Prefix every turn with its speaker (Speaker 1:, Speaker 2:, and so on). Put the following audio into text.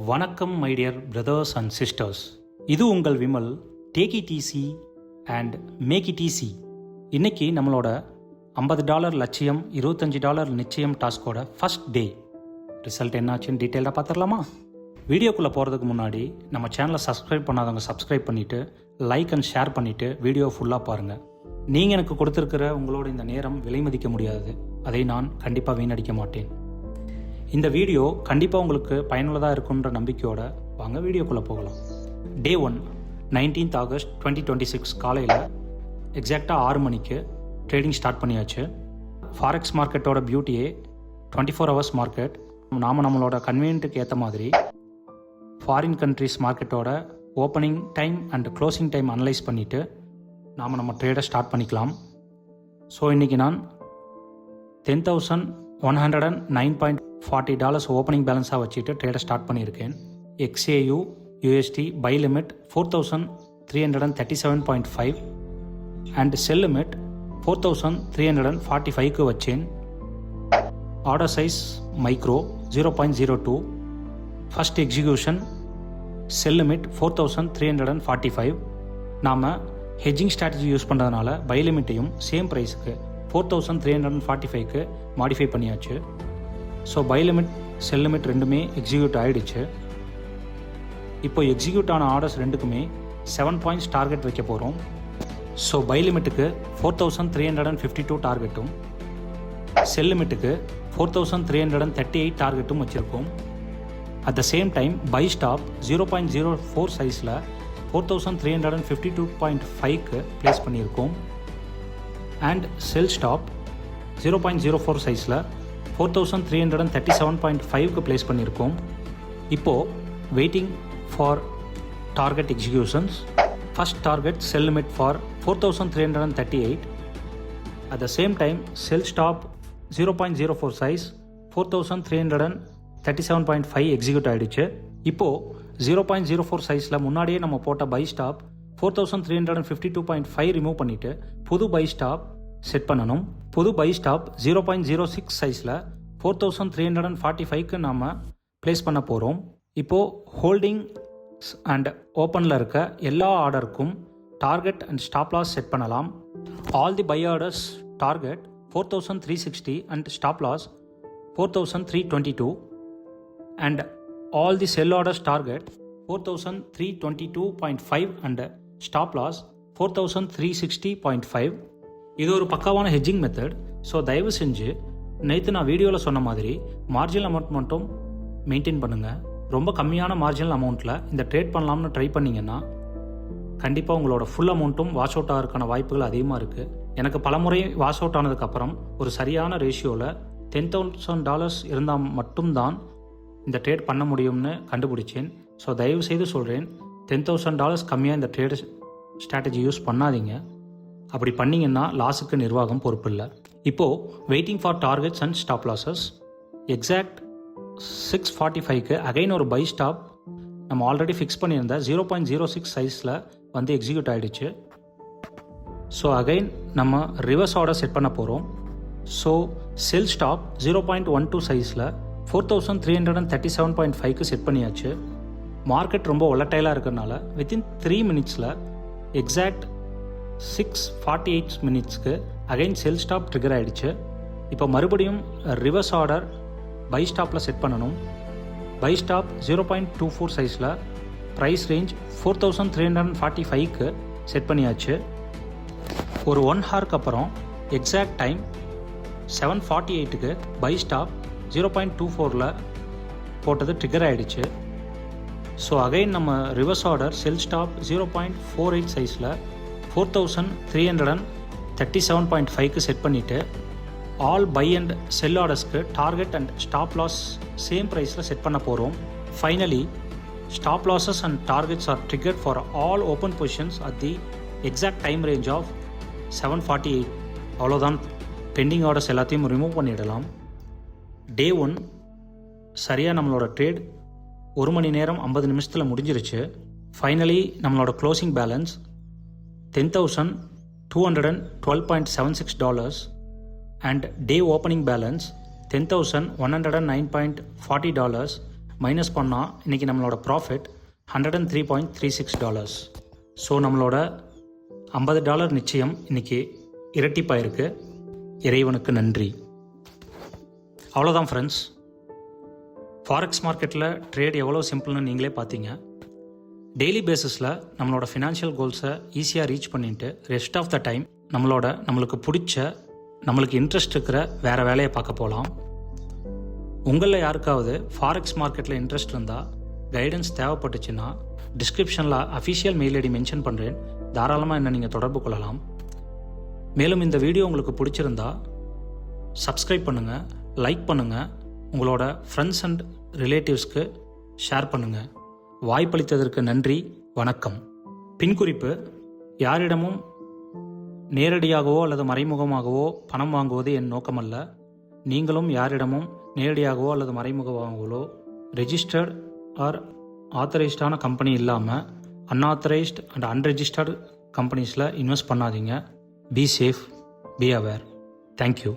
Speaker 1: வணக்கம் my dear brothers and sisters, இது உங்கள் Vimal. Take it easy and make it easy. இன்னைக்கு நம்மளோட $50 லட்சியம் $25 நிச்சயம் டாஸ்கோட ஃபர்ஸ்ட் டே. ரிசல்ட் என்னாச்சுன்னு டீட்டெயிலாக பார்த்துடலாமா? வீடியோக்குள்ளே போகிறதுக்கு முன்னாடி நம்ம சேனலை சப்ஸ்கிரைப் பண்ணாதவங்க சப்ஸ்கிரைப் பண்ணிவிட்டு லைக் அண்ட் ஷேர் பண்ணிவிட்டு வீடியோ ஃபுல்லாக பாருங்கள். நீங்கள் எனக்கு கொடுத்துருக்கிற உங்களோட இந்த நேரம் விலை மதிக்க முடியாது. அதை நான் கண்டிப்பாக வீணடிக்க மாட்டேன். இந்த வீடியோ கண்டிப்பாக உங்களுக்கு பயனுள்ளதாக இருக்குன்ற நம்பிக்கையோட வாங்க வீடியோக்குள்ளே போகலாம். டே 1 19th ஆகஸ்ட் 2026 காலையில் எக்ஸாக்டாக 6 மணிக்கு ட்ரேடிங் ஸ்டார்ட் பண்ணியாச்சு. ஃபாரெக்ஸ் மார்க்கெட்டோட பியூட்டியே 24 hours மார்க்கெட். நாம் நம்மளோட கன்வீனியன்ட்டுக்கு ஏற்ற மாதிரி ஃபாரின் கண்ட்ரிஸ் மார்க்கெட்டோட opening time and closing time analyse பண்ணிவிட்டு நம்ம ட்ரேடை ஸ்டார்ட் பண்ணிக்கலாம். ஸோ இன்றைக்கி நான் $10,109.40 ஓப்பனிங் பேலன்ஸாக வச்சுட்டு ட்ரேடை ஸ்டார்ட் பண்ணியிருக்கேன். XAU USD buy limit 4,337.5 and sell limit 4,345க்கு வச்சேன். Order size micro 0.02. First execution sell limit 4,345. நாம் ஹெட்ஜிங் ஸ்ட்ராட்டஜி யூஸ் பண்ணுறதுனால பை லிமிட்டையும் சேம் ப்ரைஸுக்கு 4,345க்கு மாடிஃபை பண்ணியாச்சு. So buy limit sell limit ரெண்டுமே எக்ஸிக்யூட் ஆகிடுச்சு. இப்போ எக்ஸிக்யூட் ஆன ஆர்டர்ஸ் ரெண்டுக்குமே 7 points டார்கெட் வைக்க போகிறோம். ஸோ பை லிமிட்டுக்கு 4,352 டார்கெட்டும் செல் லிமிட்டுக்கு 4,338 டார்கெட்டும் வச்சுருக்கோம். At the same time buy stop 0.04 சைஸில் 4,352.5க்கு ப்ளேஸ் பண்ணியிருக்கோம். அண்ட் செல் ஸ்டாப் 0.04 சைஸில் 4,337.5க்கு ப்ளேஸ் பண்ணியிருக்கோம். இப்போது waiting for target executions. First target sell limit for 4,338. At the same time sell stop 0.04 size 4,337.5 execute ஆகிடுச்சு. இப்போது 0.04 சைஸில் முன்னாடியே நம்ம போட்ட பை ஸ்டாப் 4,352.5 ரிமூவ் பண்ணிவிட்டு புது பை ஸ்டாப் செட் பண்ணணும். புது பை ஸ்டாப் 0.06 சைஸில் 4,345க்கு நாம் ப்ளேஸ் பண்ண போகிறோம். இப்போது ஹோல்டிங் அண்ட் ஓப்பனில் இருக்க எல்லா ஆர்டருக்கும் target and stop loss set பண்ணலாம். All the buy orders target 4,360 and stop loss 4,322 and all the sell orders target 4,322.5 and stop loss 4,360.5. இது ஒரு பக்காவான ஹெட்ஜிங் மெத்தட். ஸோ தயவு செஞ்சு நேற்று நான் வீடியோவில் சொன்ன மாதிரி மார்ஜினல் அமௌண்ட் மட்டும் மெயின்டைன் பண்ணுங்கள். ரொம்ப கம்மியான மார்ஜினல் அமௌண்ட்டில் இந்த ட்ரேட் பண்ணலாம்னு ட்ரை பண்ணிங்கன்னா கண்டிப்பாக உங்களோட ஃபுல் அமௌண்ட்டும் வாஷ் அவுட் ஆகிறதுக்கான வாய்ப்புகள் அதிகமாக இருக்குது. எனக்கு பலமுறை வாஷ் அவுட் ஆனதுக்கப்புறம் ஒரு சரியான ரேஷியோவில் $10,000 இருந்தால் மட்டும்தான் இந்த ட்ரேட் பண்ண முடியும்னு கண்டுபிடிச்சேன். ஸோ தயவு செய்து சொல்கிறேன், $10,000 கம்மியாக இந்த ட்ரேட் ஸ்ட்ராட்டஜி யூஸ் பண்ணாதீங்க. அப்படி பண்ணிங்கன்னா லாஸுக்கு நிர்வாகம் பொறுப்பு இல்லை. இப்போது waiting for targets and stop losses. Exact 6:45க்கு அகைன் ஒரு பை ஸ்டாப் நம்ம ஆல்ரெடி ஃபிக்ஸ் பண்ணியிருந்த 0.06 சைஸில் வந்து எக்ஸிக்யூட் ஆகிடுச்சு. ஸோ அகைன் நம்ம ரிவர்ஸ் ஆர்டர் செட் பண்ண போகிறோம். ஸோ செல் ஸ்டாப் 0.12 சைஸில் 4,337.5க்கு செட் பண்ணியாச்சு. மார்க்கெட் ரொம்ப ஒலட்டைலாக இருக்கிறதுனால வித்தின் 3 minutesல எக்ஸாக்ட் 6:48 minutesக்கு அகைன் செல் ஸ்டாப் ட்ரிகர் ஆகிடுச்சு. இப்போ மறுபடியும் ரிவர்ஸ் ஆர்டர் பை ஸ்டாப்பில் செட் பண்ணணும். பை ஸ்டாப் 0.24 சைஸில் ப்ரைஸ் ரேஞ்ச் 4,345க்கு செட் பண்ணியாச்சு. ஒரு 1 hourக்கு அப்புறம் எக்ஸாக்ட் டைம் 7:48க்கு பை ஸ்டாப் 0.24ல் போட்டது ட்ரிகர் ஆகிடுச்சு. ஸோ அகைன் நம்ம ரிவர்ஸ் ஆர்டர் செல் ஸ்டாப் 0.48 சைஸில் 4,337.5க்கு செட் பண்ணிவிட்டு ஆல் பை அண்ட் செல் ஆர்டர்ஸ்க்கு target and stop loss same ப்ரைஸில் செட் பண்ண போகிறோம். Finally stop losses and targets are triggered for all open positions at the exact time range of 7:48. அவ்வளோதான், bending orders எல்லாத்தையும் remove பண்ணிடலாம். டே 1 சரியாக நம்மளோட ட்ரேட் 1 மணி நேரம் 50 நிமிஷத்தில் முடிஞ்சிருச்சு. ஃபைனலி நம்மளோட closing balance $10,212.76 and day opening balance $10,109.40 minus பண்ணால் இன்றைக்கி நம்மளோட ப்ராஃபிட் $103.36. ஸோ நம்மளோட $50 நிச்சயம் இன்றைக்கி இரட்டிப்பாயிருக்கு. இறைவனுக்கு நன்றி. அவ்வளோதான் ஃப்ரெண்ட்ஸ். ஃபாரெக்ஸ் மார்க்கெட்டில் ட்ரேட் எவ்வளோ சிம்பிள்னு நீங்களே பார்த்தீங்க. டெய்லி பேசிஸில் நம்மளோட ஃபினான்ஷியல் கோல்ஸை ஈஸியாக ரீச் பண்ணிட்டு ரெஸ்ட் ஆஃப் த டைம் நம்மளுக்கு பிடிச்ச நம்மளுக்கு இன்ட்ரெஸ்ட் இருக்கிற வேறு வேலையை பார்க்க போகலாம். உங்களில் யாருக்காவது ஃபாரெக்ஸ் மார்க்கெட்டில் இன்ட்ரெஸ்ட் இருந்தால், கைடன்ஸ் தேவைப்பட்டுச்சுன்னா டிஸ்கிரிப்ஷனில் அஃபிஷியல் மெயில் ஐடி மென்ஷன் பண்ணுறேன். தாராளமாக என்ன நீங்கள் தொடர்பு கொள்ளலாம். மேலும் இந்த வீடியோ உங்களுக்கு பிடிச்சிருந்தா சப்ஸ்கிரைப் பண்ணுங்கள், லைக் பண்ணுங்கள், உங்களோட ஃப்ரெண்ட்ஸ் அண்ட் ரிலேட்டிவ்ஸ்க்கு ஷேர் பண்ணுங்கள். வாய்ப்பளித்ததற்கு நன்றி. வணக்கம். பின்குறிப்பு: யாரிடமும் நேரடியாகவோ அல்லது மறைமுகமாகவோ பணம் வாங்குவது என் நோக்கமல்ல. நீங்களும் யாரிடமும் நேரடியாகவோ அல்லது மறைமுகமாகவோ ரெஜிஸ்டர்ட் ஆர் ஆத்தரைஸ்டான கம்பெனி இல்லாமல் அன்ஆத்தரைஸ்ட் அண்ட் அன்ரெஜிஸ்டர்டு கம்பெனிஸில் இன்வெஸ்ட் பண்ணாதீங்க. Be safe, be aware. Thank you.